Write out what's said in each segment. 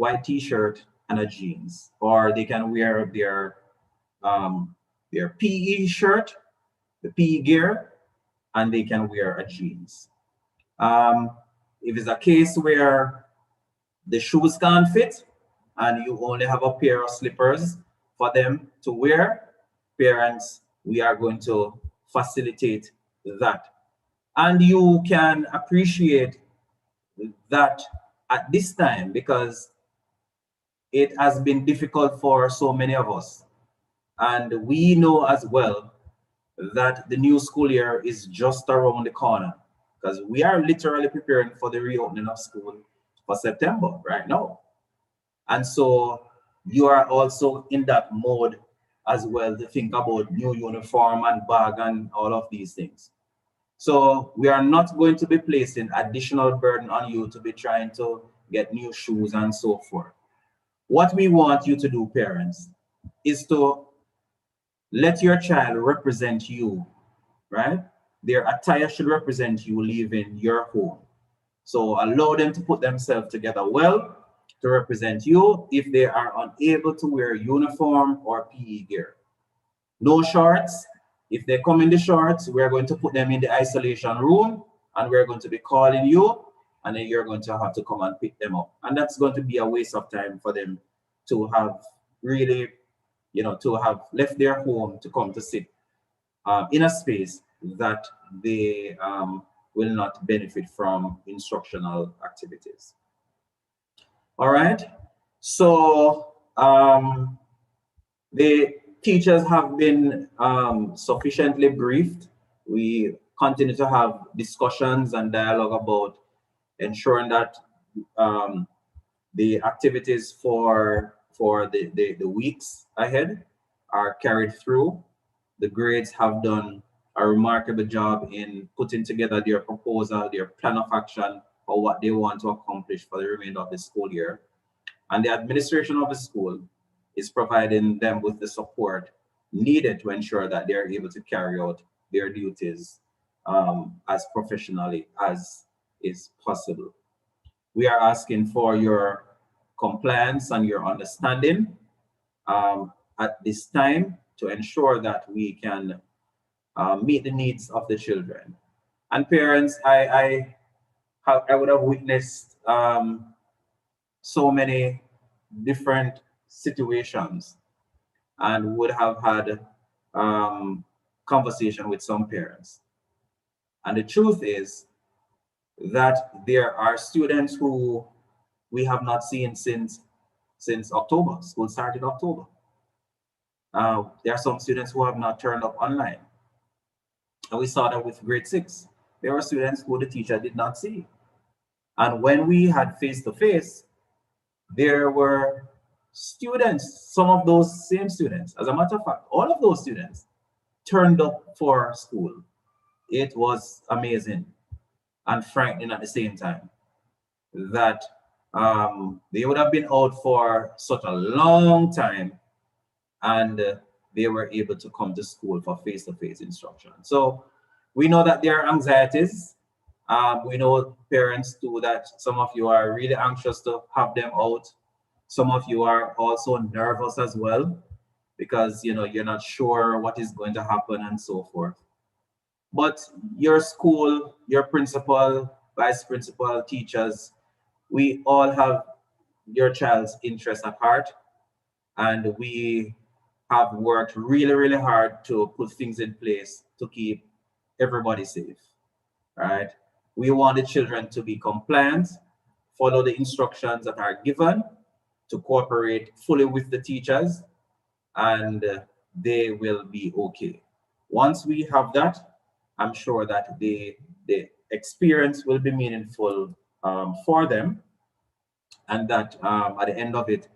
white t-shirt and a jeans, or they can wear their PE shirt, the PE gear, and they can wear a jeans. Um, if it's a case where the shoes can't fit and you only have a pair of slippers for them to wear, parents, we are going to facilitate that. And you can appreciate that at this time because it has been difficult for so many of us. And we know as well that the new school year is just around the corner because we are literally preparing for the reopening of school for September right now. And so you are also in that mode as well to think about new uniform and bag and all of these things. So we are not going to be placing additional burden on you to be trying to get new shoes and so forth. What we want you to do, parents, is to let your child represent you, right? Their attire should represent you leaving your home. So allow them to put themselves together well to represent you if they are unable to wear uniform or PE gear. No shorts. If they come in the shorts, we're going to put them in the isolation room and we're going to be calling you and then you're going to have to come and pick them up. And that's going to be a waste of time for them to have really, to have left their home to come to sit in a space that they will not benefit from instructional activities. All right. So the teachers have been sufficiently briefed. We continue to have discussions and dialogue about ensuring that the activities for the weeks ahead are carried through. The grades have done a remarkable job in putting together their proposal, their plan of action for what they want to accomplish for the remainder of the school year. And the administration of the school is providing them with the support needed to ensure that they're able to carry out their duties as professionally as is possible. We are asking for your compliance and your understanding at this time to ensure that we can meet the needs of the children. And parents, I would have witnessed so many different situations and would have had conversation with some parents. And the truth is that there are students who we have not seen since October. School started October. There are some students who have not turned up online. And we saw that with grade 6. There were students who the teacher did not see. And when we had face-to-face, there were students, some of those same students, as a matter of fact, all of those students turned up for school. It was amazing and frightening at the same time that they would have been out for such a long time and they were able to come to school for face-to-face instruction. So we know that there are anxieties. We know parents too that some of you are really anxious to have them out. Some of you are also nervous as well because you're not sure what is going to happen and so forth. But your school, your principal, vice principal, teachers, we all have your child's interest at heart, and we have worked really, really hard to put things in place to keep everybody safe, right? We want the children to be compliant, follow the instructions that are given, to cooperate fully with the teachers, and they will be okay. Once we have that, I'm sure that the experience will be meaningful for them, and that at the end of it,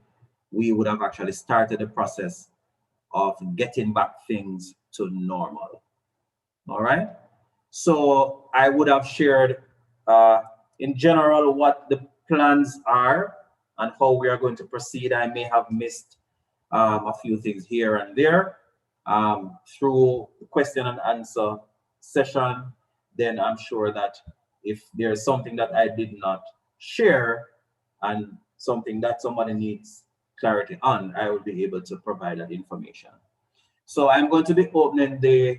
we would have actually started the process of getting back things to normal. All right. So I would have shared in general what the plans are and how we are going to proceed. I may have missed a few things here and there through the question and answer session. Then I'm sure that if there's something that I did not share and something that somebody needs clarity on, I will be able to provide that information. So I'm going to be opening the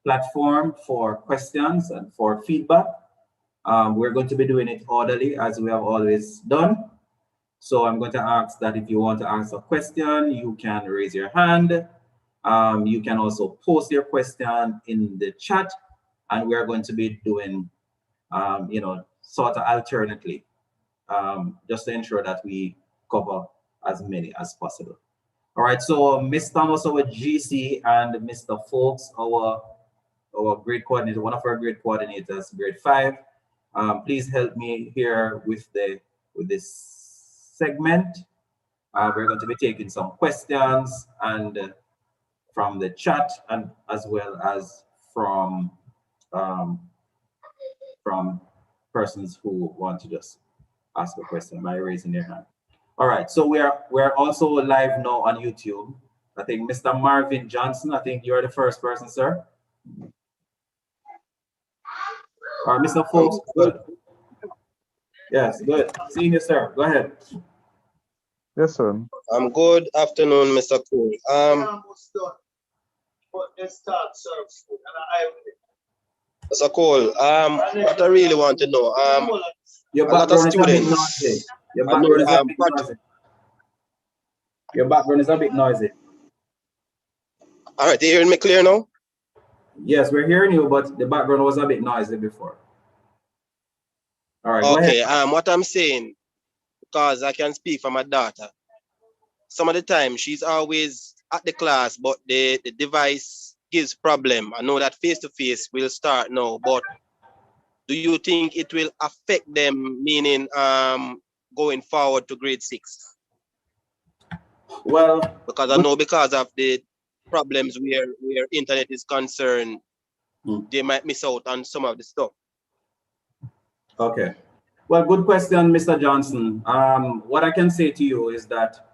platform for questions and for feedback. We're going to be doing it orderly as we have always done. So I'm going to ask that if you want to ask a question, you can raise your hand. You can also post your question in the chat, and we're going to be doing, sort of alternately, just to ensure that we cover as many as possible. All right, so Ms. Thomas, our GC, and Mr. Folks, our grade coordinator, one of our grade coordinators, grade 5. Please help me here with this segment. We're going to be taking some questions and from the chat, and as well as from persons who want to just ask a question by raising their hand. All right, so we're also live now on YouTube. I think Mr. Marvin Johnson, I think you're the first person, sir. All right, Mr. Folks, good. Yes, good. Seeing you, sir. Go ahead. Yes, sir. Good afternoon, Mr. Cole. Mr. Cole, what I really want to know, your a lot of background is a bit students. noisy. Your background is a bit noisy. Your background is a bit noisy. All right, you hearing me clear now? Yes, we're hearing you, but the background was a bit noisy before. All right, okay, go ahead. What I'm saying, because I can speak for my daughter, some of the time she's always at the class, but the device gives problem. I know that face-to-face will start now, but do you think it will affect them, meaning going forward to grade 6? Well, because I know because of the problems where internet is concerned, they might miss out on some of the stuff. Okay. Well, good question, Mr. Johnson. What I can say to you is that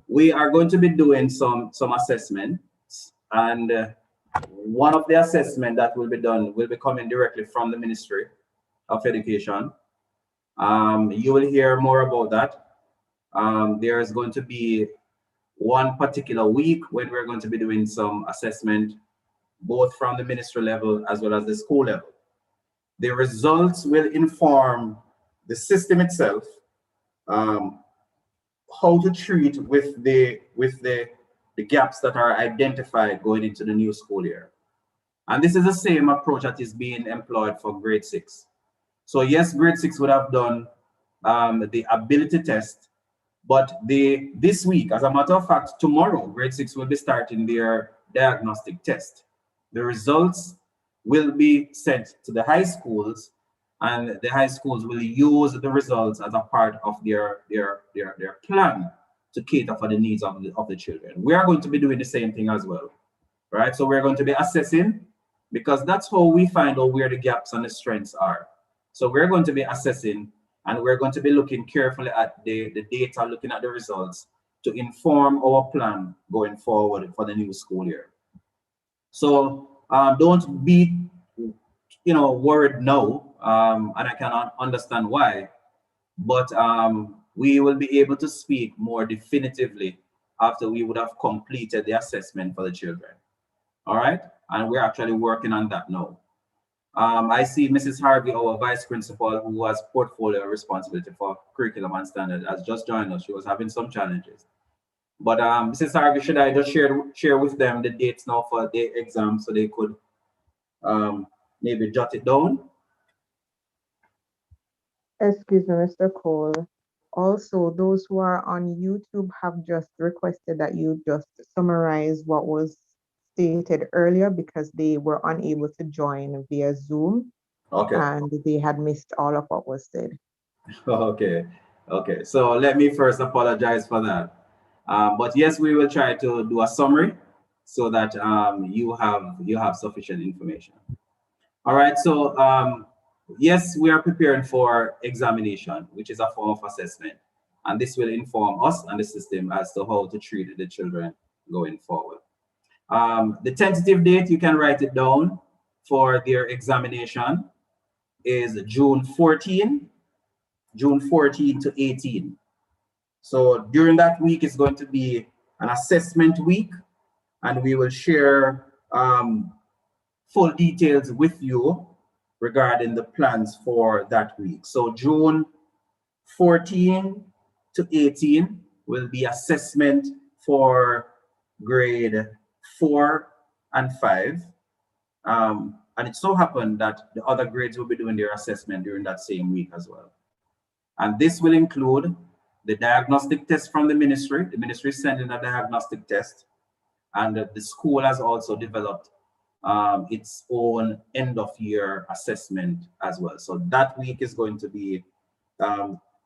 we are going to be doing some assessments, and one of the assessment that will be done will be coming directly from the Ministry of Education. You will hear more about that. There is going to be one particular week when we're going to be doing some assessment, both from the ministry level as well as the school level. The results will inform the system itself, how to treat with the gaps that are identified going into the new school year. And this is the same approach that is being employed for grade 6. So yes, grade 6 would have done the ability test, but this week, as a matter of fact, tomorrow, grade 6 will be starting their diagnostic test. The results will be sent to the high schools, and the high schools will use the results as a part of their plan to cater for the needs of the children. We are going to be doing the same thing as well, right? So we're going to be assessing, because that's how we find out where the gaps and the strengths are. So we're going to be assessing, and we're going to be looking carefully at the data, looking at the results to inform our plan going forward for the new school year. So don't be, worried now, and I cannot understand why, but we will be able to speak more definitively after we would have completed the assessment for the children. All right, and we're actually working on that now. I see Mrs. Harvey, our vice principal, who has portfolio responsibility for curriculum and standard, has just joined us. She was having some challenges. But Mrs. Harvey, should I just share with them the dates now for the exam so they could maybe jot it down? Excuse me, Mr. Cole. Also, those who are on YouTube have just requested that you just summarize what was stated earlier, because they were unable to join via Zoom. Okay. And they had missed all of what was said. Okay. So let me first apologize for that. But yes, we will try to do a summary so that you have sufficient information. All right. So yes, we are preparing for examination, which is a form of assessment, and this will inform us and the system as to how to treat the children going forward. The tentative date, you can write it down, for their examination is June 14, June 14 to 18. So during that week is going to be an assessment week, and we will share full details with you regarding the plans for that week. So June 14 to 18 will be assessment for grade 4 and 5. And it so happened that the other grades will be doing their assessment during that same week as well. And this will include the diagnostic test from the ministry. The ministry is sending a diagnostic test, and the school has also developed its own end of year assessment as well. So that week is going to be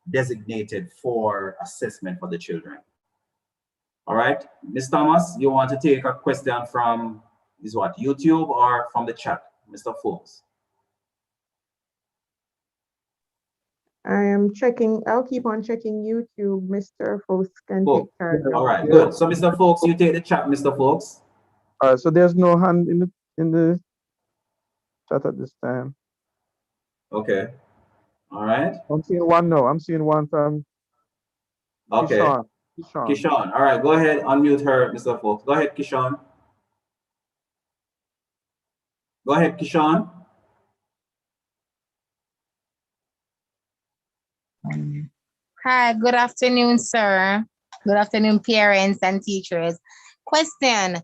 designated for assessment for the children. All right, Ms. Thomas, you want to take a question from YouTube or from the chat, Mr. Folks? I am checking. I'll keep on checking YouTube. Mr. Folks can take charge. All right, good. So Mr. Folks, you take the chat, Mr. Folks. All right, so there's no hand in the chat at this time. Okay. All right. I'm seeing one now. I'm seeing one from Okay. Kishan. All right, go ahead, unmute her, Mr. Folks. Go ahead, Kishan. Go ahead, Kishan. Hi, good afternoon, sir. Good afternoon, parents and teachers. Question,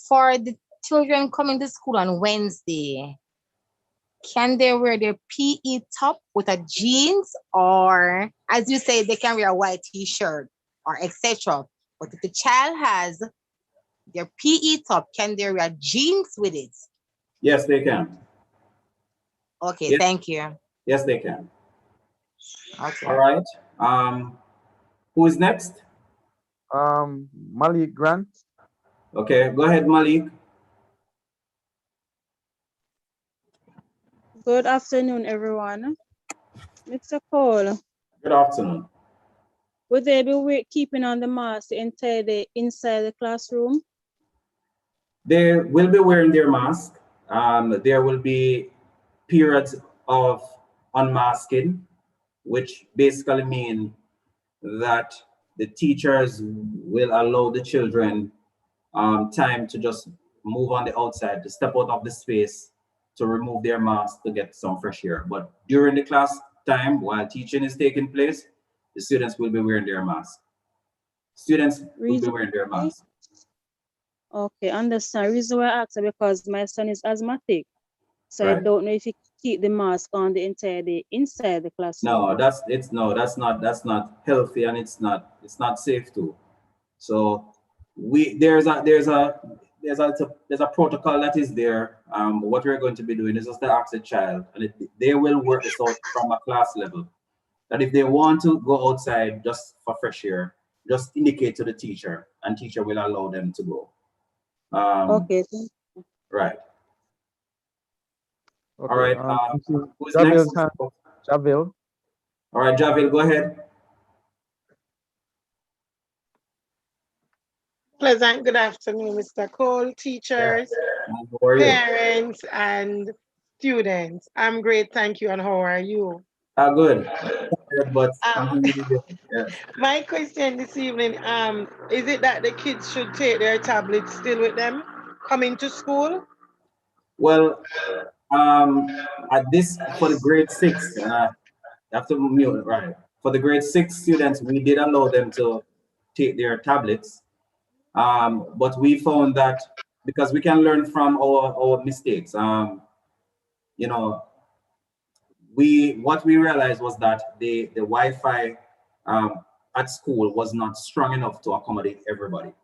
for the children coming to school on Wednesday, can they wear their PE top with a jeans, or as you say, they can wear a white t-shirt or etc. But if the child has their PE top, can they wear jeans with it? Yes, they can. Okay, yes. Thank you. Yes, they can. Okay. All right. Who is next? Malik Grant. Okay, go ahead, Malik. Good afternoon, everyone. Mr. Cole. Good afternoon. Would they be keeping on the mask inside the classroom? They will be wearing their mask. There will be periods of unmasking, which basically mean that the teachers will allow the children time to just move on the outside, to step out of the space, to remove their mask to get some fresh air. But during the class time, while teaching is taking place, the students will be wearing their mask. Students will be wearing their mask. Okay, understand. Reason why I asked because my son is asthmatic, so Right. I don't know if he keep the mask on the entire day inside the classroom. No, that's not healthy, and it's not safe too. So there's a protocol that is there. What we're going to be doing is just to ask the child, and they will work this out from a class level, that if they want to go outside just for fresh air, just indicate to the teacher, and teacher will allow them to go. Okay. Right. Okay, All right. Who's Javil's next? Javil. All right, Javil, go ahead. Pleasant good afternoon, Mr. Cole, teachers, How are you? parents, and students. I'm great, thank you. And how are you? Good. But yes. My question this evening, is it that the kids should take their tablets still with them coming to school? Well, at this, for the grade 6, have to mute, right? For the grade 6 students, we did allow them to take their tablets. But we found that because we can learn from our mistakes, you know, what we realized was that the Wi-Fi at school was not strong enough to accommodate everybody.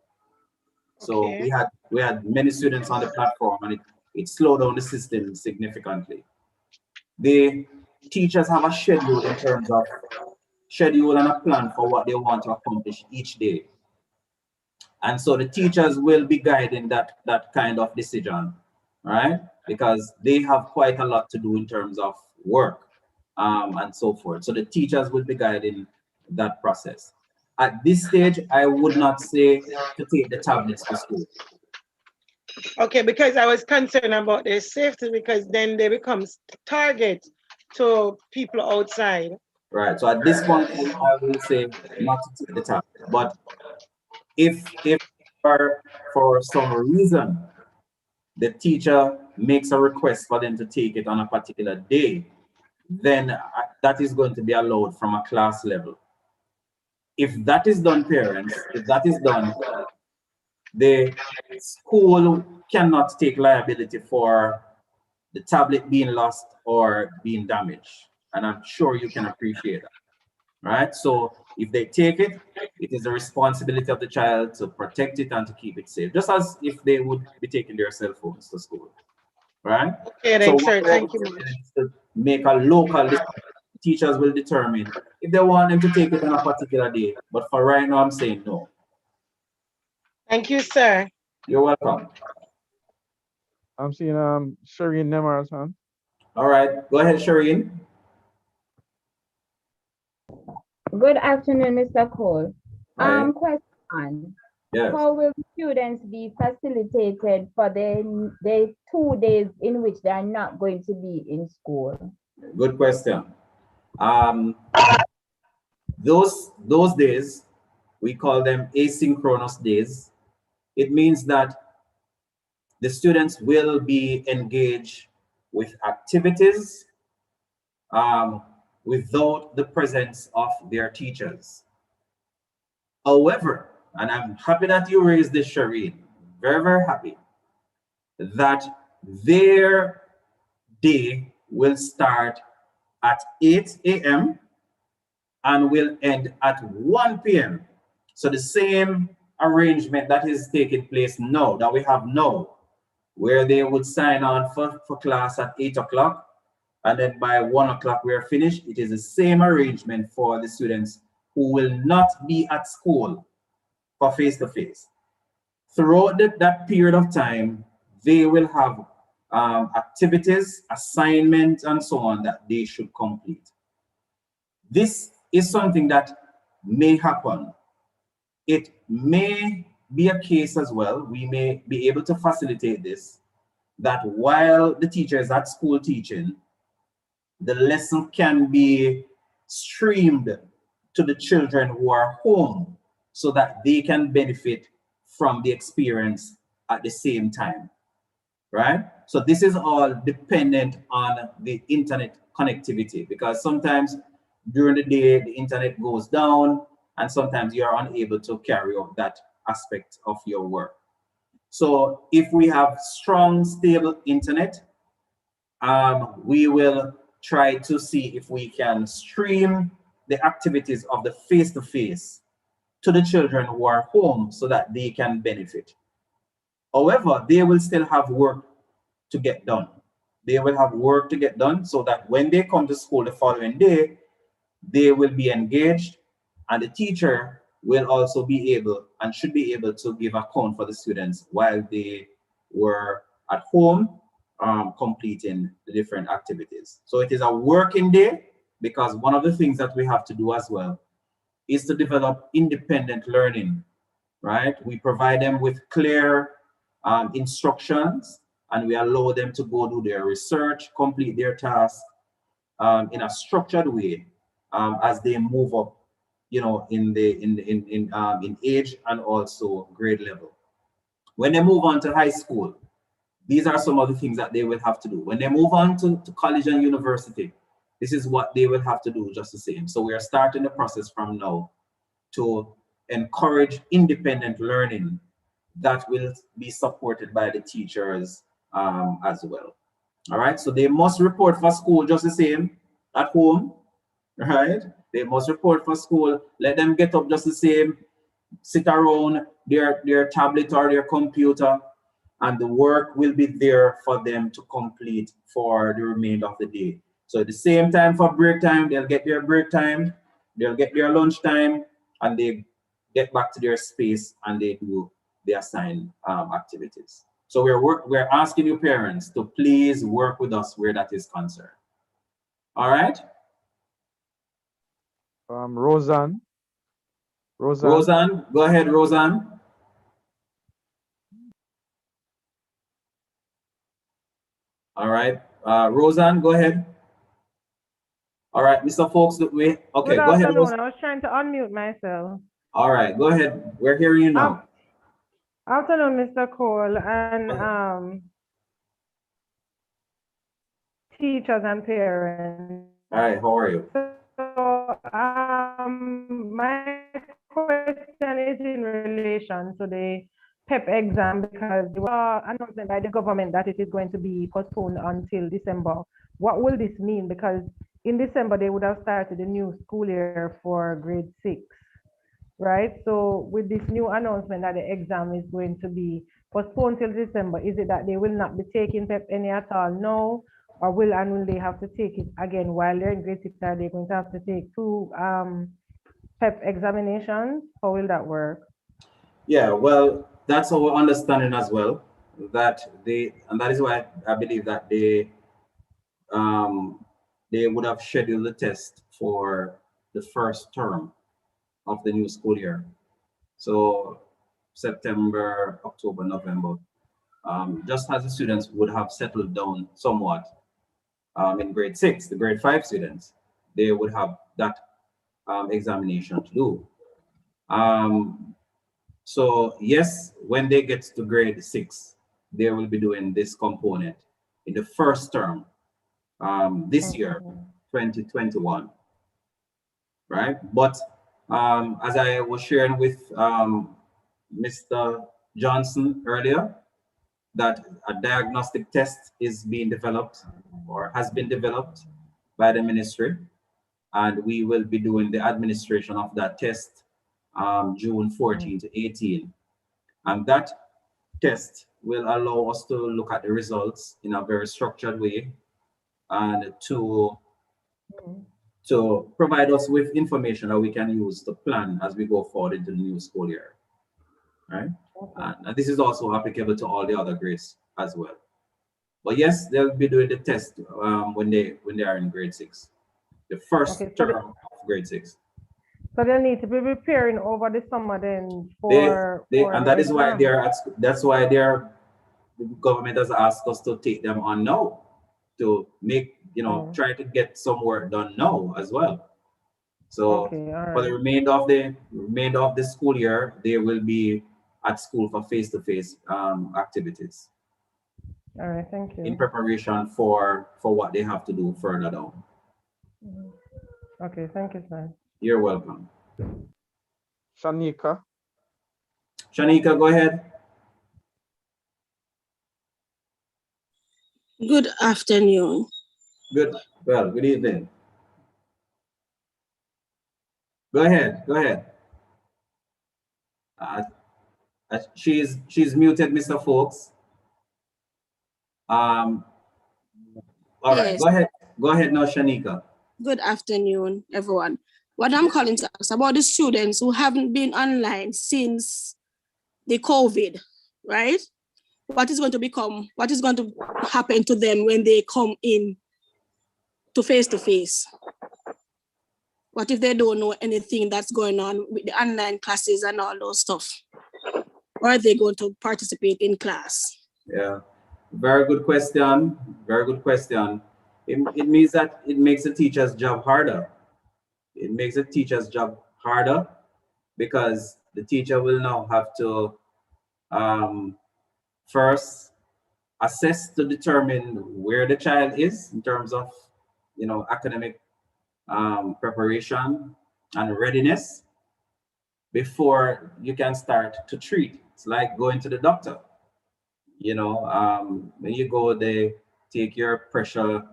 So Okay. we had many students on the platform, and it slowed down the system significantly. The teachers have a schedule in terms of schedule and a plan for what they want to accomplish each day. And so the teachers will be guiding that kind of decision, right? Because they have quite a lot to do in terms of work and so forth. So the teachers will be guiding that process. At this stage, I would not say to take the tablets to school. Okay, because I was concerned about their safety, because then they become target to people outside. Right. So at this point, I will say not to take the tablet. But if for some reason the teacher makes a request for them to take it on a particular day, then that is going to be allowed from a class level. If that is done, parents, if that is done, the school cannot take liability for the tablet being lost or being damaged. And I'm sure you can appreciate that, right? So if they take it, it is the responsibility of the child to protect it and to keep it safe, just as if they would be taking their cell phones to school, right? Okay, So then, what sir. we are Thank you doing much. is to make a local decision. Teachers will determine if they want them to take it on a particular day. But for right now, I'm saying no. Thank you, sir. You're welcome. I'm seeing Shireen Nemar's hand. All right, go ahead, Shireen. Good afternoon, Mr. Cole. Hi. Question. Yes. How will students be facilitated for the 2 days in which they are not going to be in school? Good question. Um, those days, we call them asynchronous days. It means that the students will be engaged with activities without the presence of their teachers. However, and I'm happy that you raised this, Shireen, very, very happy, that their day will start at 8 a.m. and will end at 1 p.m. So the same arrangement that is taking place now, that we have now, where they would sign on for class at 8 o'clock, and then by 1 o'clock we're finished. It is the same arrangement for the students who will not be at school for face-to-face. Throughout that period of time, they will have activities, assignments, and so on that they should complete. This is something that may happen. It may be a case as well, we may be able to facilitate this, that while the teacher is at school teaching, the lesson can be streamed to the children who are home so that they can benefit from the experience at the same time, right? So this is all dependent on the internet connectivity, because sometimes during the day the internet goes down and sometimes you are unable to carry out that aspect of your work. So if we have strong, stable internet, we will try to see if we can stream the activities of the face-to-face to the children who are home so that they can benefit. However, they will still have work to get done. They will have work to get done so that when they come to school the following day, they will be engaged, and the teacher will also be able and should be able to give account for the students while they were at home completing the different activities. So it is a working day, because one of the things that we have to do as well is to develop independent learning, right? We provide them with clear instructions, and we allow them to go do their research, complete their tasks in a structured way as they move up, you know, in age and also grade level. When they move on to high school, these are some of the things that they will have to do. When they move on to college and university, this is what they will have to do just the same. So we are starting the process from now to encourage independent learning that will be supported by the teachers as well. All right, so they must report for school just the same at home, right? They must report for school. Let them get up just the same, sit around their tablet or their computer, and the work will be there for them to complete for the remainder of the day. So at the same time for break time, they'll get their break time, they'll get their lunch time, and they get back to their space and they do the assigned activities. So we're asking you parents to please work with us where that is concerned. All right? Roseanne. Roseanne, go ahead, Roseanne. All right, Roseanne, go ahead. All right, Mr. Folks, okay, Good go ahead. afternoon. I was trying to unmute myself. All right, go ahead. We're hearing you now. Afternoon, Mr. Cole, and teachers and parents. Hi, how are you? So, my question is in relation to the PEP exam because there was an announcement by the government that it is going to be postponed until December. What will this mean? Because in December, they would have started the new school year for grade 6, right? So with this new announcement that the exam is going to be postponed till December, is it that they will not be taking PEP any at all? No, or will they have to take it again while they're in grade 6? Are they going to have to take 2 PEP examinations? How will that work? Yeah, well, that's our understanding as well. And that is why I believe that they would have scheduled the test for the first term of the new school year. So September, October, November, just as the students would have settled down somewhat in grade 6, the grade 5 students, they would have that examination to do. So yes, when they get to grade 6, they will be doing this component in the first term this year, 2021, right? But as I was sharing with Mr. Johnson earlier, that a diagnostic test is being developed or has been developed by the ministry, and we will be doing the administration of that test June 14 to 18. And that test will allow us to look at the results in a very structured way and to provide us with information that we can use to plan as we go forward into the new school year, right? And this is also applicable to all the other grades as well. But yes, they'll be doing the test when they are in grade 6, the first term of grade 6. So they need to be preparing over the summer then and that is why that's why the government has asked us to take them on now, to make, try to get some work done now as well. So for the remainder of the school year, they will be at school for face-to-face activities. All right, thank you. In preparation for what they have to do further down. Okay, thank you, sir. You're welcome. Shanika, go ahead. Good afternoon. Good evening. Go ahead. She's muted, Mr. Folks. All right, Yes. Go ahead now, Shanika. Good afternoon, everyone. What I'm calling to ask about the students who haven't been online since the COVID, right? What is going to happen to them when they come in to face? What if they don't know anything that's going on with the online classes and all those stuff? Or are they going to participate in class? Yeah, very good question. It means that it makes the teacher's job harder. It makes the teacher's job harder because the teacher will now have to first assess to determine where the child is in terms of academic preparation and readiness before you can start to treat. It's like going to the doctor. When you go, they take your pressure,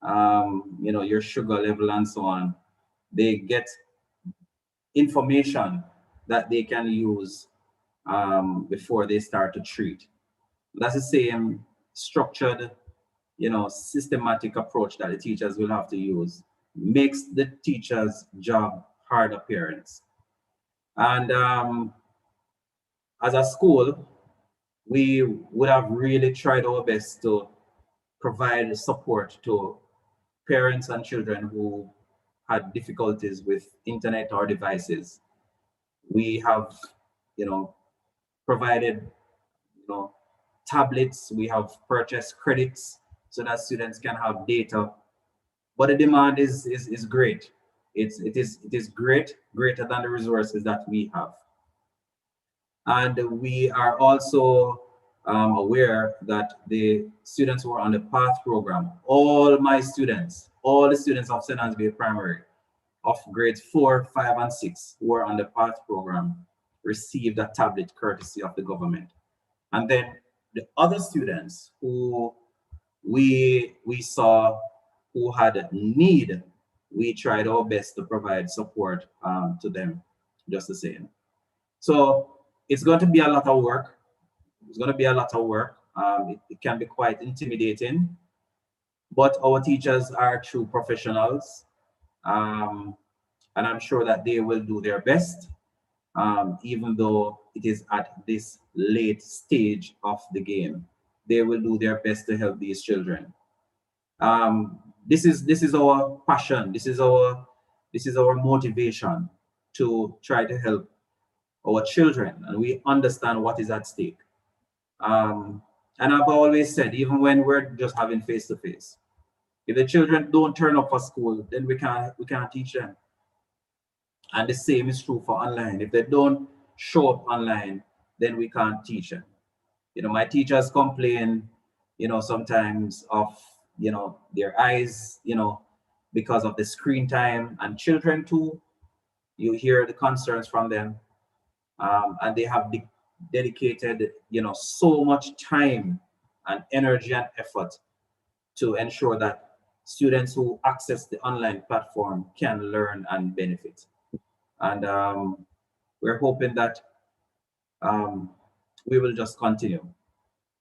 your sugar level and so on. They get information that they can use before they start to treat. That's the same structured, systematic approach that the teachers will have to use. Makes the teacher's job harder, parents. And as a school, we would have really tried our best to provide support to parents and children who had difficulties with internet or devices. We have, provided, tablets. We have purchased credits so that students can have data but the demand is great. It is greater than the resources that we have. And we are also aware that the students who are on the PATH program, all the students of St. Anne's Bay Primary of grades 4, 5, and 6 who are on the PATH program received a tablet courtesy of the government. And then the other students who we saw who had need, we tried our best to provide support to them just the same. So it's going to be a lot of work. It's going to be a lot of work. It can be quite intimidating, but our teachers are true professionals. And I'm sure that they will do their best, even though it is at this late stage of the game. They will do their best to help these children. This is our passion. This is our motivation to try to help our children, and we understand what is at stake. And I've always said, even when we're just having face-to-face, if the children don't turn up for school, then we can't teach them. And the same is true for online. If they don't show up online, then we can't teach them. My teachers complain, sometimes of, their eyes, because of the screen time, and children too. You hear the concerns from them, and they have dedicated, so much time and energy and effort to ensure that students who access the online platform can learn and benefit. And we're hoping that we will just continue.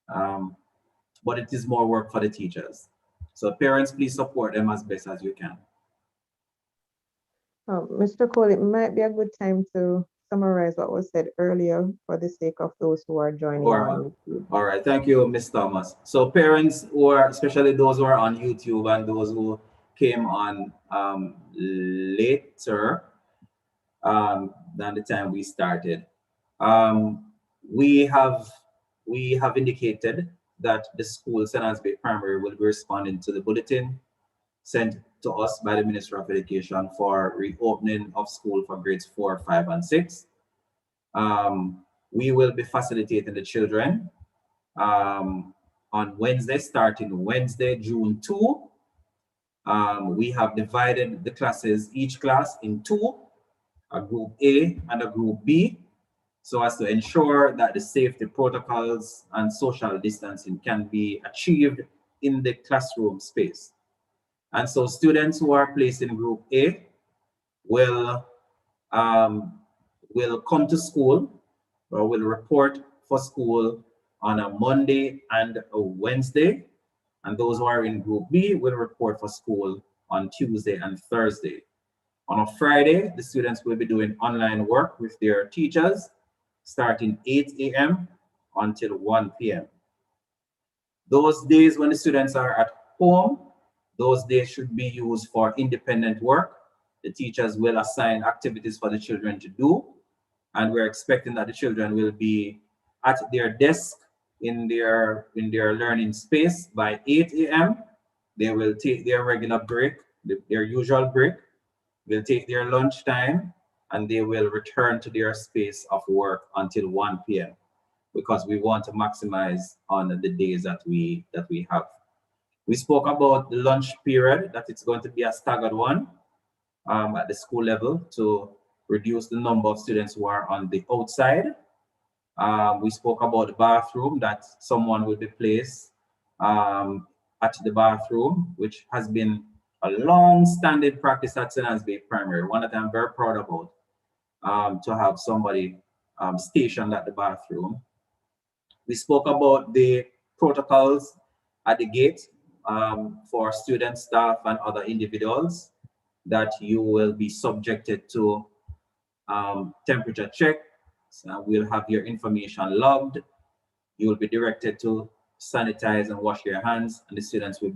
But it is more work for the teachers. So parents, please support them as best as you can. Mr. Cole, it might be a good time to summarize what was said earlier for the sake of those who are joining on YouTube. All right, thank you, Ms. Thomas. So parents who are, especially those who are on YouTube and those who came on later than the time we started, we have indicated that the school, St. Anne's Bay Primary, will be responding to the bulletin sent to us by the Minister of Education for reopening of school for grades 4, 5, and 6. We will be facilitating the children on Wednesday, starting Wednesday, June 2. We have divided the classes, each class in two, a group A and a group B, so as to ensure that the safety protocols and social distancing can be achieved in the classroom space. And so students who are placed in group A will come to school, or will report for school on a Monday and a Wednesday. And those who are in group B will report for school on Tuesday and Thursday. On a Friday, the students will be doing online work with their teachers starting 8 a.m. until 1 p.m. Those days when the students are at home, those days should be used for independent work. The teachers will assign activities for the children to do, and we're expecting that the children will be at their desk in their learning space by 8 a.m. They will take their regular break, their usual break. They'll take their lunch time, and they will return to their space of work until 1 p.m. because we want to maximize on the days that we have. We spoke about the lunch period, that it's going to be a staggered one at the school level to reduce the number of students who are on the outside. We spoke about the bathroom, that someone will be placed at the bathroom, which has been a long-standing practice at St. Anne's Bay Primary, one that I'm very proud about, to have somebody stationed at the bathroom. We spoke about the protocols at the gate for students, staff, and other individuals, that you will be subjected to temperature check. So we'll have your information logged. You will be directed to sanitize and wash your hands, and the students will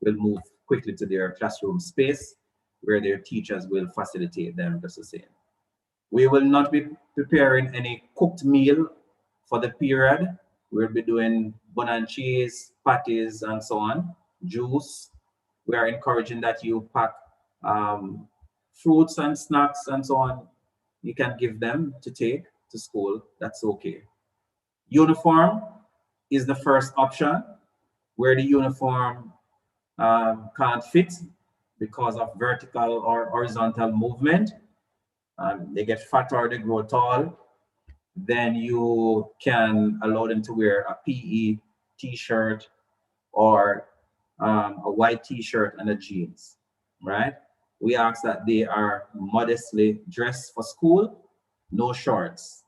move quickly to their classroom space where their teachers will facilitate them just the same. We will not be preparing any cooked meal for the period. We'll be doing bun and cheese, patties, and so on, juice. we are encouraging that you pack fruits and snacks and so on. You can give them to take to school. That's okay. Uniform is the first option, where the uniform can't fit because of vertical or horizontal movement. They get fat or they grow tall. Then you can allow them to wear a PE t-shirt or a white t-shirt and a jeans, right? We ask that they are modestly dressed for school, no shorts.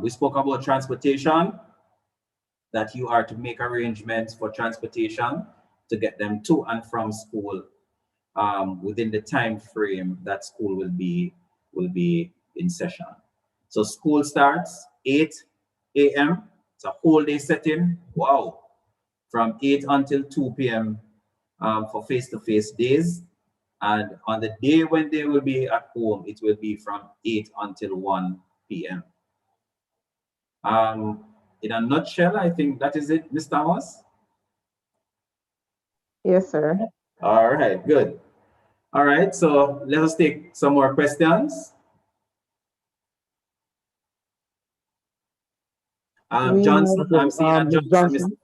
We spoke about transportation, that you are to make arrangements for transportation to get them to and from school within the time frame that school will be in session. So school starts 8 a.m. It's a whole day setting. Wow. From 8 until 2 p.m. For face-to-face days. And on the day when they will be at home, it will be from 8 until 1 p.m. In a nutshell, I think that is it, Ms. Thomas. Yes, sir. All right, good. All right, so let us take some more questions. Johnson, I'm seeing Ms. Johnson.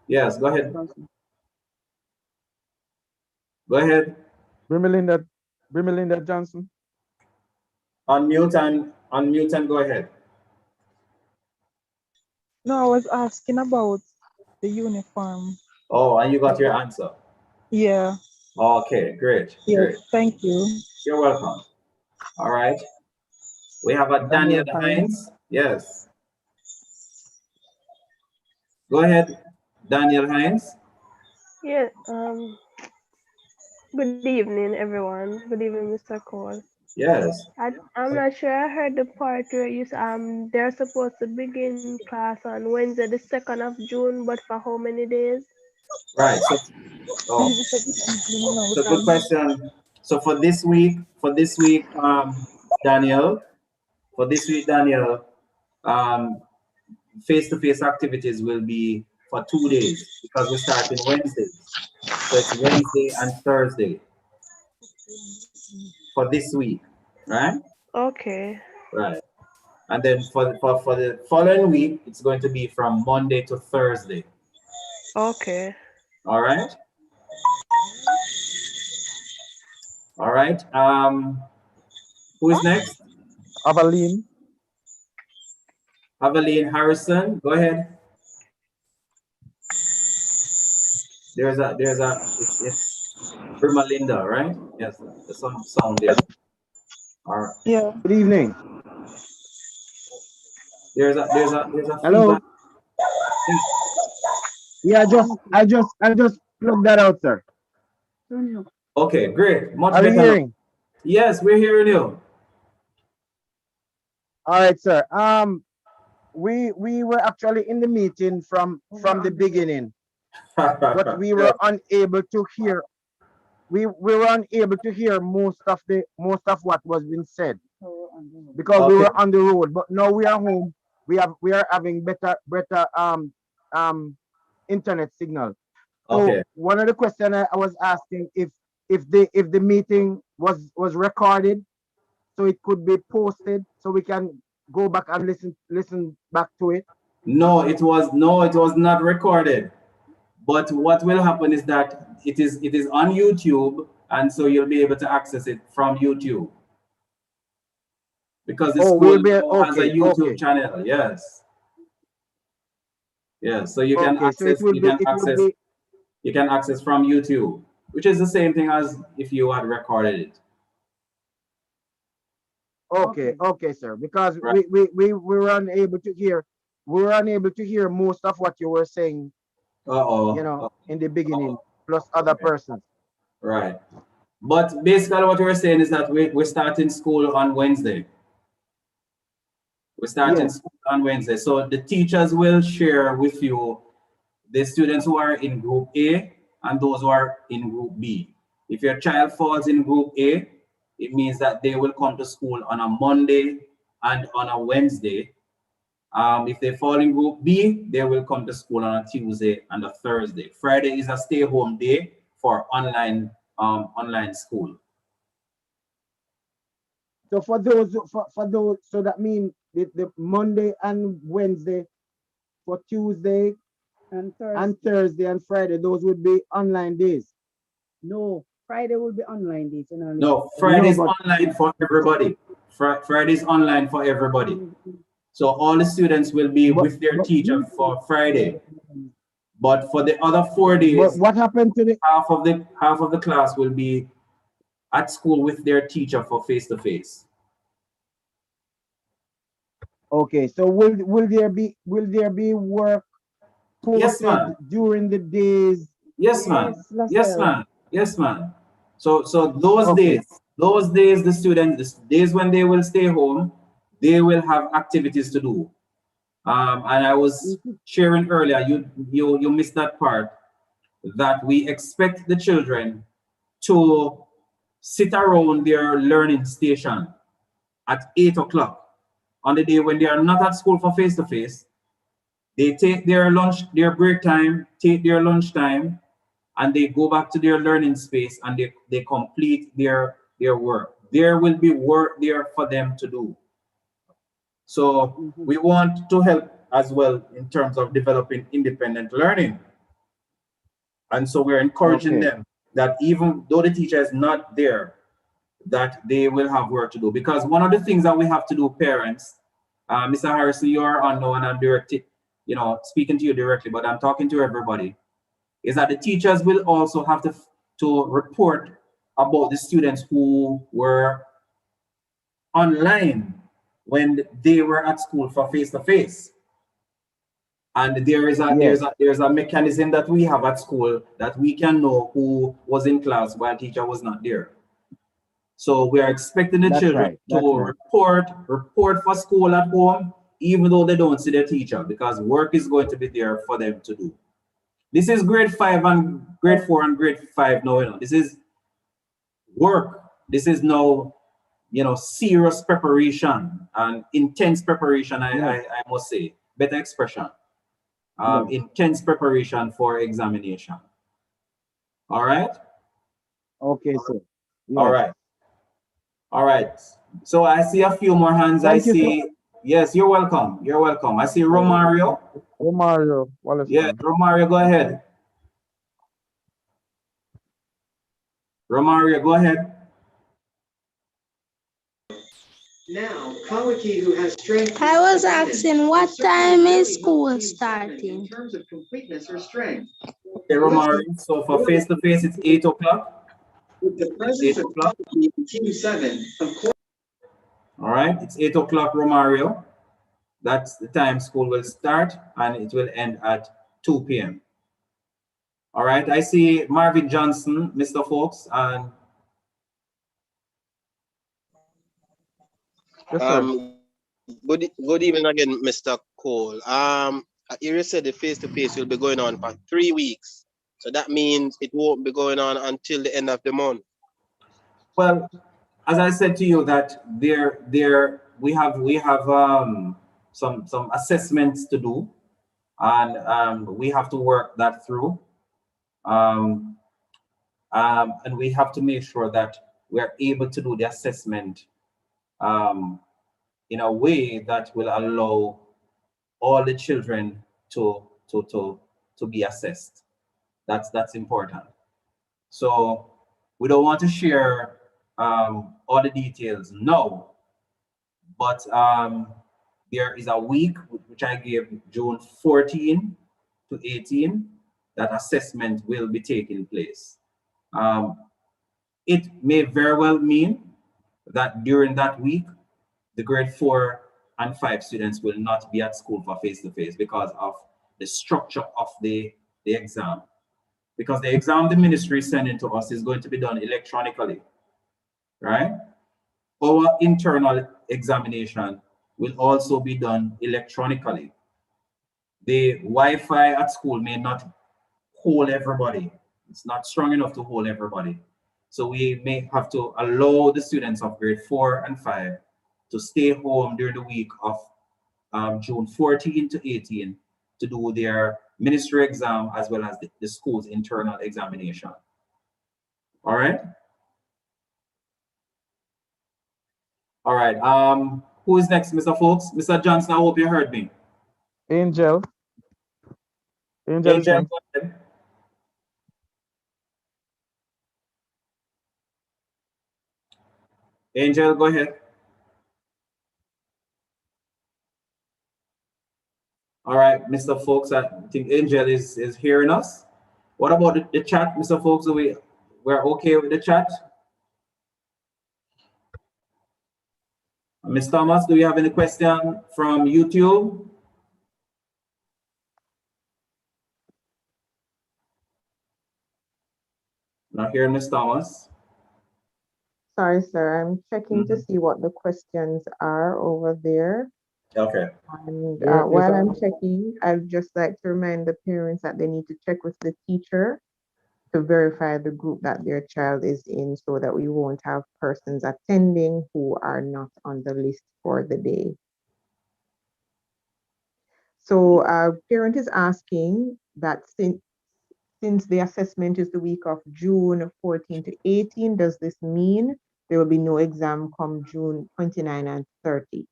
Yes, go ahead. Go ahead. Brimelinda Johnson. Unmute and go ahead. No, I was asking about the uniform. Oh, and you got your answer. Yeah. Okay, great. Yes, Great. thank you. You're welcome. All right. We have a Daniel Hines. Yes. Go ahead, Daniel Hines. Yeah, good evening, everyone. Good evening, Mr. Cole. Yes. I'm not sure I heard the part where you they're supposed to begin class on Wednesday, the 2nd of June, but for how many days? Right. So, it's a good question. So for this week, Daniel, face-to-face activities will be for 2 days because we start in Wednesdays. So it's Wednesday and Thursday for this week, right? Okay. Right. And then for the following week, it's going to be from Monday to Thursday. Okay. All right. All right. Who is next? Avaline Harrison. Go ahead. It's Bermalinda, right? Yes, there's some sound there. All right. Yeah. Good evening. There's a Hello. feedback. Yeah, I just plugged that out, sir. Okay, great. Much Are you better. hearing? Yes, we're hearing you. All right, sir. We were actually in the meeting from the beginning, but we were unable to hear. We were unable to hear most of what was being said because we were on the road. But now we are home. We are having better internet signal. So one of the questions I was asking if the meeting was recorded, so it could be posted, so we can go back and listen back to it. No, it was not recorded. But what will happen is that it is on YouTube, and so you'll be able to access it from YouTube. Because the school has a YouTube channel, yes. Yes, so you can access you can access from YouTube, which is the same thing as if you had recorded it. Okay, sir. Because we were unable to hear most of what you were saying. In the beginning, plus other persons. Right. But basically what we're saying is that we're starting school on Wednesday. We're starting school on Wednesday. So the teachers will share with you the students who are in group A and those who are in group B. If your child falls in group A, it means that they will come to school on a Monday and on a Wednesday. If they fall in group B, they will come to school on a Tuesday and a Thursday. Friday is a stay-home day for online school. So for those, so that means the Monday and Wednesday, for Tuesday and Thursday and Friday, those would be online days. No, Friday will be online days, you know. No, Friday's but online for everybody. Friday's online for everybody. So all the students will be with their teacher for Friday. But for the other 4 days, But what happened to the half of the class will be at school with their teacher for face-to-face. Okay, so will there be work Yes, posted ma'am. during the days? Yes, ma'am. Yes, Yes, Laselle. ma'am. Yes, ma'am. So those Okay. days, the students, the days when they will stay home, they will have activities to do. And I was sharing earlier, you missed that part, that we expect the children to sit around their learning station at 8 o'clock on the day when they are not at school for face-to-face. They take their lunch, their break time, take their lunch time, and they go back to their learning space and they complete their work. There will be work there for them to do. So we want to help as well in terms of developing independent learning. And so we're encouraging them that even though the teacher is not there, that they will have work to do. Because one of the things that we have to do, parents, Mr. Harrison, you are on now and I'm speaking to you directly, but I'm talking to everybody, is that the teachers will also have to report about the students who were online when they were at school for face-to-face. And there's a mechanism that we have at school that we can know who was in class while teacher was not there. So we are expecting the children to report for school at home, even though they don't see their teacher, because work is going to be there for them to do. This is grade 5 and grade 4 and grade 5 now. This is work. This is now, serious preparation and intense preparation, I must say. Better expression. Intense preparation for examination. All right? Okay, sir. Yes. All right. All right. So I see a few more hands. Thank you, sir. Yes, you're welcome. You're welcome. I see Romario. Romario, Wallace. Yeah, Romario, go ahead. Romario, go ahead. Now, Kawaki, who has strength. I was asking what time is school starting? In terms of completeness or strength. Okay, Romario. So for face-to-face, it's 8 o'clock. With the presence of Kawaki in Team 7, of course. All right, it's 8 o'clock, Romario. That's the time school will start, and it will end at 2 p.m. All right, I see Marvin Johnson, Mr. Folks, and Good evening again, Mr. Cole. You said the face-to-face will be going on for 3 weeks. So that means it won't be going on until the end of the month. Well, as I said to you, that we have some assessments to do, and we have to work that through. And we have to make sure that we're able to do the assessment in a way that will allow all the children to be assessed. That's important. So we don't want to share all the details now, but there is a week which I gave, June 14 to 18, that assessment will be taking place. It may very well mean that during that week, the grade 4 and 5 students will not be at school for face-to-face because of the structure of the exam. Because the exam the ministry is sending to us is going to be done electronically, right? Our internal examination will also be done electronically. The Wi-Fi at school may not hold everybody. It's not strong enough to hold everybody. So we may have to allow the students of grade 4 and 5 to stay home during the week of June 14 to 18 to do their ministry exam as well as the school's internal examination. All right. All right. Who is next, Mr. Folks? Mr. Johnson, I hope you heard me. Angel. Angel Angel, Smith. go ahead. Angel, go ahead. All right, Mr. Folks, I think Angel is hearing us. What about the chat, Mr. Folks? We're okay with the chat? Ms. Thomas, do you have any question from YouTube? Not hearing Ms. Thomas. Sorry, sir. I'm checking to see what the questions are over there. Okay. And Yes, while I'm checking, I'd just like to remind the parents that they need to check with the teacher to verify the group that their child is in so that we won't have persons attending who are not on the list for the day. So parent is asking that since the assessment is the week of June 14 to 18, does this mean there will be no exam come June 29 and 30?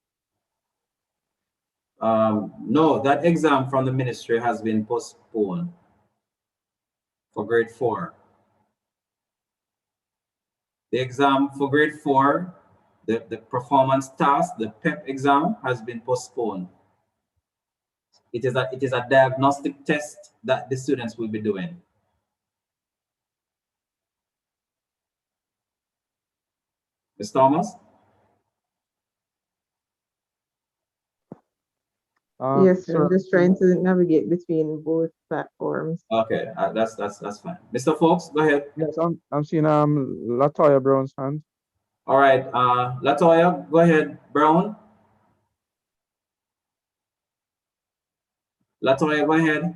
No, that exam from the ministry has been postponed for grade 4. The exam for grade 4, the performance task, the PEP exam has been postponed. It is a diagnostic test that the students will be doing. Ms. Thomas? Yes, sir. Sir, I'm just trying to navigate between both platforms. Okay, that's fine. Mr. Fox, go ahead. yes, I'm seeing Latoya Brown's hand. All right, Latoya, go ahead. Brown. Latoya, go ahead.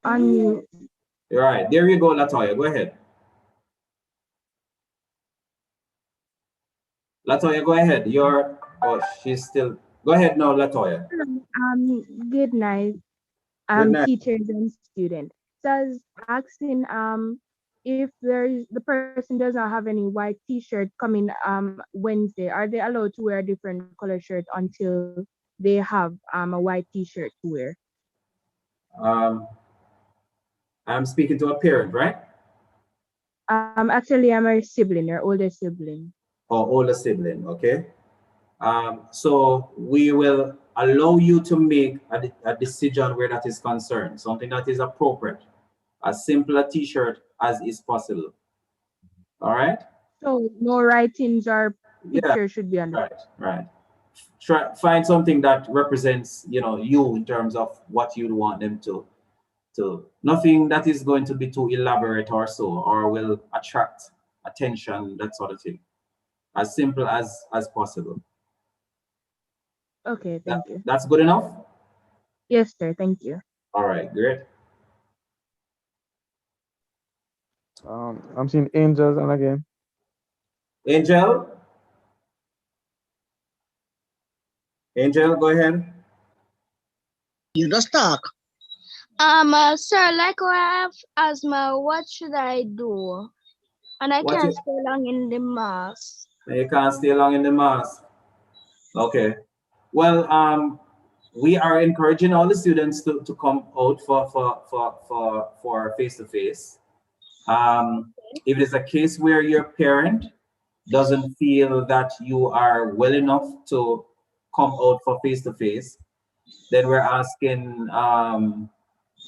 Unmute. All right, there you go, Latoya. Go ahead. Latoya, go ahead. She's still. Go ahead now, Latoya. Good night, Good night. teachers and students. So I was asking, if the person does not have any white T-shirt coming Wednesday, are they allowed to wear a different color shirt until they have a white T-shirt to wear? I'm speaking to a parent, right? Actually, I'm a sibling, or older sibling. Or older sibling, okay. So we will allow you to make a decision where that is concerned, something that is appropriate, as simple a T-shirt as is possible. All right. So no writings or pictures should be on the Right. Find something that represents, you in terms of what you'd want them to. Nothing that is going to be too elaborate or so, or will attract attention, that sort of thing. As simple as possible. Okay, thank you. That's good enough? Yes, sir. Thank you. All right, great. I'm seeing Angels and again. Angel? Angel, go ahead. You just talk. Sir, like I have asthma, what should I do? And I can't stay long in the mask. You can't stay long in the mask. Okay. Well, we are encouraging all the students to come out for face-to-face. If it is a case where your parent doesn't feel that you are well enough to come out for face-to-face, then we're asking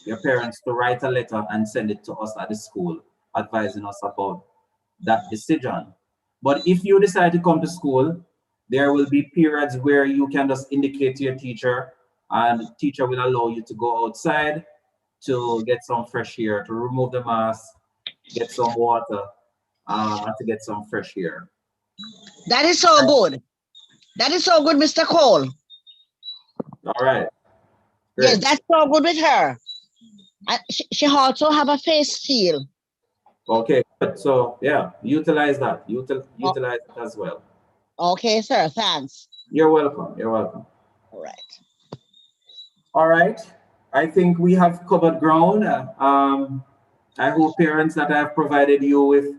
your parents to write a letter and send it to us at the school, advising us about that decision. But if you decide to come to school, there will be periods where you can just indicate to your teacher, and the teacher will allow you to go outside to get some fresh air, to remove the mask, get some water, to get some fresh air. That is so good. That is so good, Mr. Cole. All right. Great. Yes, that's so good with her. She also have a face shield. Okay, good. So yeah, utilize that. Utilize it as well. Okay, sir. Thanks. You're welcome. You're welcome. All right. All right. I think we have covered ground. I hope parents that I have provided you with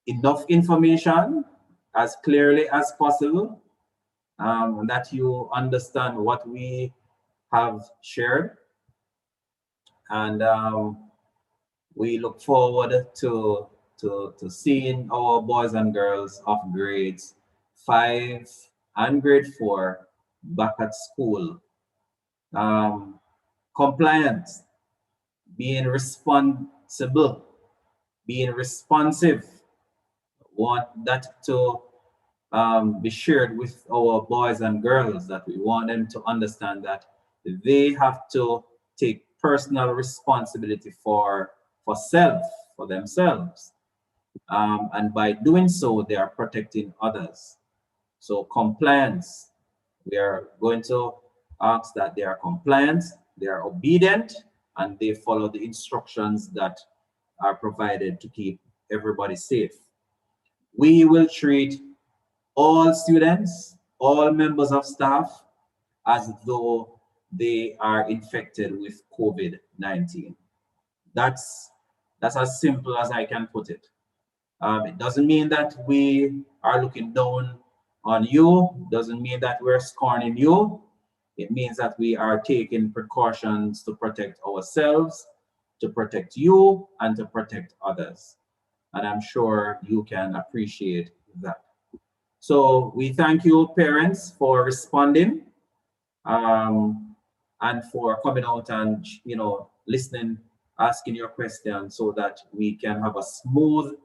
enough information as clearly as possible, that you understand what we have shared. And we look forward to seeing our boys and girls of grades 5 and grade 4 back at school. Compliant, being responsible, being responsive. Want that to be shared with our boys and girls, that we want them to understand that they have to take personal responsibility for self, for themselves. And by doing so, they are protecting others. So compliance, we are going to ask that they are compliant, they are obedient, and they follow the instructions that are provided to keep everybody safe. We will treat all students, all members of staff, as though they are infected with COVID-19. That's as simple as I can put it. It doesn't mean that we are looking down on you, doesn't mean that we're scorning you. It means that we are taking precautions to protect ourselves, to protect you, and to protect others. And I'm sure you can appreciate that. So we thank you, parents, for responding, and for coming out and listening, asking your questions, so that we can have a smooth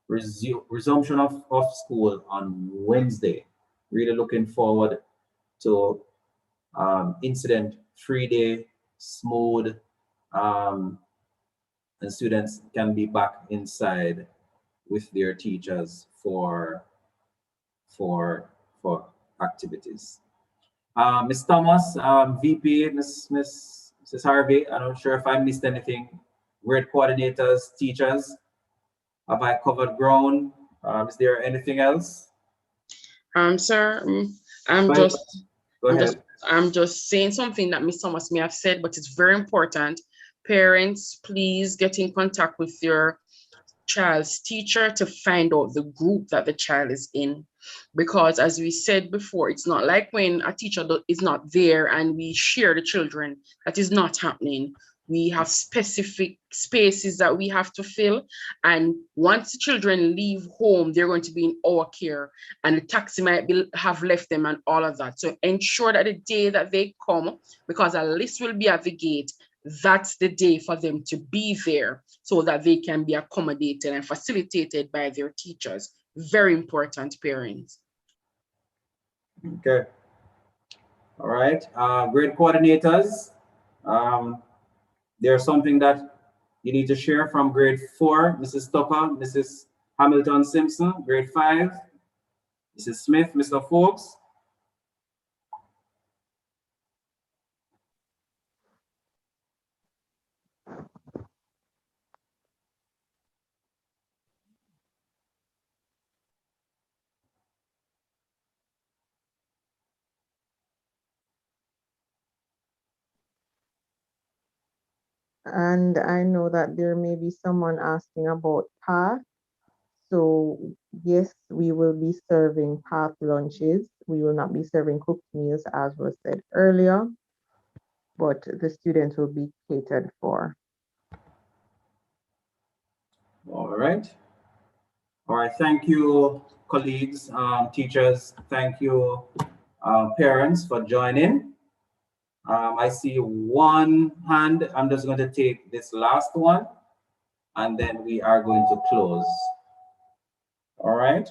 resumption of school on Wednesday. Really looking forward to incident-free day, smooth, and students can be back inside with their teachers for activities. Ms. Thomas, VP, Mrs. Harvey, I'm not sure if I missed anything. Grade coordinators, teachers, have I covered ground? Is there anything else? Sir, I'm just saying something that Ms. Thomas may have said, but it's very important. Parents, please get in contact with your child's teacher to find out the group that the child is in, because as we said before, it's not like when a teacher is not there and we share the children. That is not happening. We have specific spaces that we have to fill, and once the children leave home, they're going to be in our care, and the taxi might have left them and all of that. So ensure that the day that they come, because a list will be at the gate, that's the day for them to be there, so that they can be accommodated and facilitated by their teachers. Very important, parents. Okay. All right. Grade coordinators, there's something that you need to share from grade 4, Mrs. Tucker, Mrs. Hamilton Simpson, grade 5, Mrs. Smith, Mr. Forbes. And I know that there may be someone asking about PATH. So yes, we will be serving PATH lunches. We will not be serving cooked meals as was said earlier, but the students will be catered for. All right. All right. Thank you, colleagues, teachers. Thank you, parents, for joining. I see one hand. I'm just going to take this last one, and then we are going to close. All right.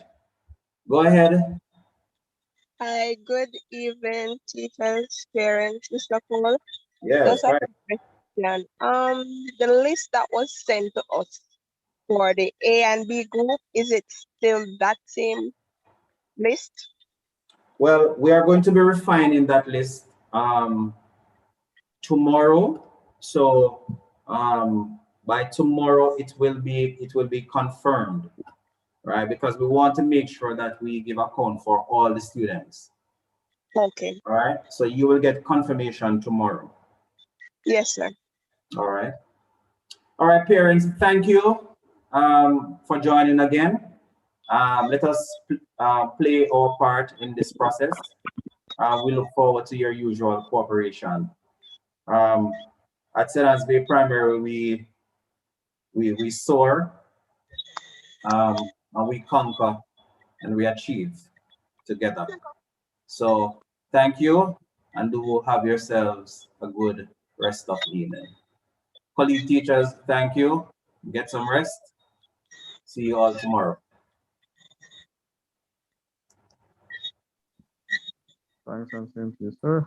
Go ahead. Hi, good evening, teachers, parents, Mr. Cole. Yes, Just a right. question. The list that was sent to us for the A and B group, is it still that same list? Well, we are going to be refining that list tomorrow. So by tomorrow it will be confirmed, right? Because we want to make sure that we give account for all the students. Okay. All right. So you will get confirmation tomorrow. Yes, sir. All right. All right, parents, thank you for joining again. Let us play our part in this process. We look forward to your usual cooperation. At St. Bay Primary, we soar, and we conquer, and we achieve together. So thank you, and do have yourselves a good rest of the evening. Colleague teachers, thank you. Get some rest. See you all tomorrow. Thanks and same to you, sir.